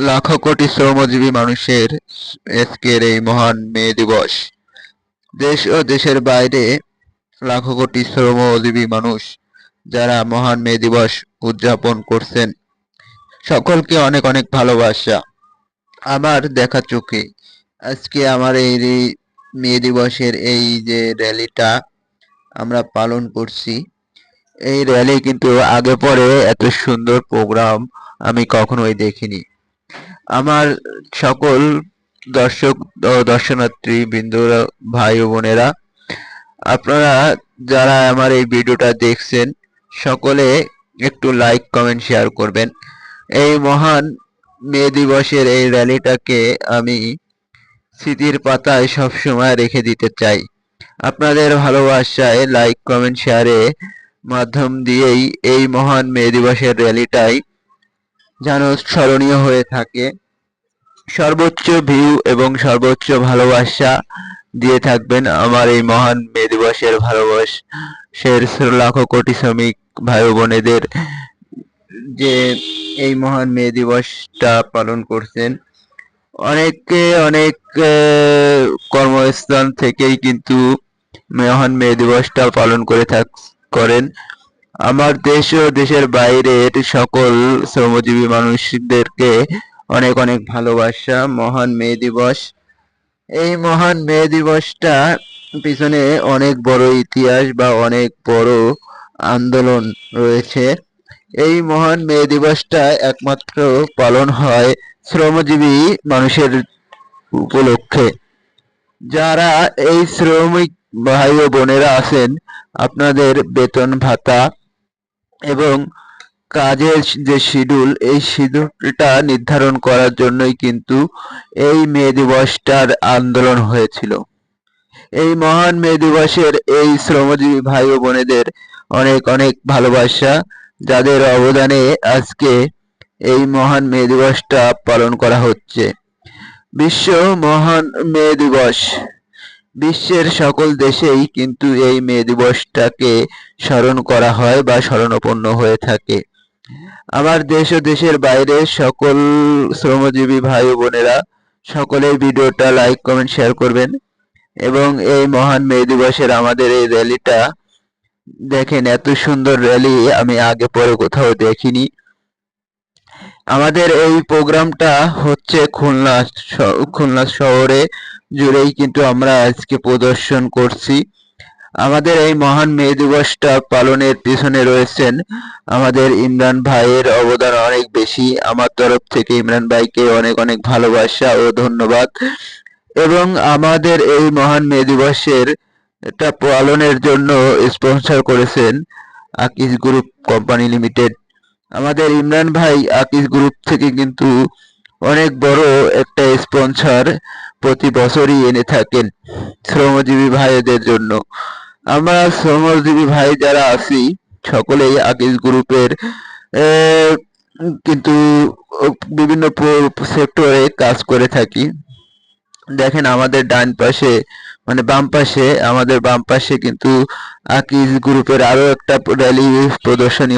লাখো কোটি শ্রমজীবী মানুষের আজকের এই মহান মে দিবস। দেশ ও দেশের বাইরে লাখো কোটি শ্রমজীবী মানুষ যারা মহান মে দিবস উদযাপন করছেন, সকলকে অনেক অনেক ভালোবাসা। আমার দেখা চোখে আজকে আমার এই মে দিবসের এই যে র্যালিটা আমরা পালন করছি, এই র্যালি কিন্তু আগে পরে এত সুন্দর প্রোগ্রাম আমি কখনোই দেখিনি। আমার সকল দর্শক ও দর্শনার্থী বৃন্দরা, ভাই ও বোনেরা, আপনারা যারা আমার এই ভিডিওটা দেখছেন, সকলে একটু লাইক কমেন্ট শেয়ার করবেন। এই মহান মে দিবসের এই র্যালিটাকে আমি স্মৃতির পাতায় সবসময় রেখে দিতে চাই। আপনাদের ভালোবাসায় লাইক কমেন্ট শেয়ারে মাধ্যম দিয়েই এই মহান মে দিবসের র্যালিটাই যেন স্মরণীয় হয়ে থাকে। সর্বোচ্চ ভিউ এবং সর্বোচ্চ ভালোবাসা দিয়ে থাকবেন আমার এই মহান মে দিবসের ভালোবাসার লাখো কোটি শ্রমিক ভাই বোনেদের, যে এই মহান মে দিবসটা পালন করছেন। অনেকে অনেক কর্মস্থান থেকেই কিন্তু মহান মে দিবসটা পালন করেন। আমার দেশ ও দেশের বাইরের সকল শ্রমজীবী মানুষদেরকে অনেক অনেক ভালোবাসা। মহান মে দিবস, এই মহান মে দিবসটা পিছনে অনেক বড় ইতিহাস বা অনেক বড় আন্দোলন রয়েছে। এই মহান মে দিবসটা একমাত্র পালন হয় শ্রমজীবী মানুষের উপলক্ষে। যারা এই শ্রমিক ভাই ও বোনেরা আছেন, আপনাদের বেতন ভাতা এবং কাজের যে শিডিউল, এই শিডিউলটা নির্ধারণ করার জন্যই কিন্তু এই মে দিবসটার আন্দোলন হয়েছিল। এই মহান মে দিবসের এই শ্রমজীবী ভাই ও বোনেদের অনেক অনেক ভালোবাসা, যাদের অবদানে আজকে এই মহান মে দিবসটা পালন করা হচ্ছে। বিশ্ব মহান মে দিবস, বিশ্বের সকল দেশেই কিন্তু এই মে দিবসটাকে স্মরণ করা হয় বা স্মরণাপন্ন হয়ে থাকে। আমার দেশ ও দেশের বাইরে সকল শ্রমজীবী ভাই ও বোনেরা সকলে ভিডিওটা লাইক কমেন্ট শেয়ার করবেন এবং এই মহান মে দিবসের আমাদের এই র্যালিটা দেখেন। এত সুন্দর র্যালি আমি আগে পরে কোথাও দেখিনি। আমাদের এই প্রোগ্রামটা হচ্ছে খুলনা শহরে জুড়েই কিন্তু আমরা আজকে প্রদর্শন করছি। আমাদের এই মহান মে দিবসটা পালনের পিছনে রয়েছেন আমাদের ইমরান ভাইয়ের অবদান অনেক বেশি। আমার তরফ থেকে ইমরান ভাইকে অনেক অনেক ভালোবাসা ও ধন্যবাদ। এবং আমাদের এই মহান মে দিবসের এটা পালনের জন্য স্পন্সর করেছেন আকিজ গ্রুপ কোম্পানি লিমিটেড। আমাদের ইমরান ভাই আকিজ গ্রুপ থেকে কিন্তু অনেক বড় একটা স্পন্সর প্রতি বছরই এনে থাকেন শ্রমজীবী ভাইদের জন্য। আমরা শ্রমজীবী ভাই যারা আছি সকলেই আকিজ গ্রুপের কিন্তু বিভিন্ন সেক্টরে কাজ করে থাকি। দেখেন আমাদের ডান পাশে মানে আমাদের বাম পাশে কিন্তু আকিজ গ্রুপের আরো একটা র্যালি প্রদর্শনী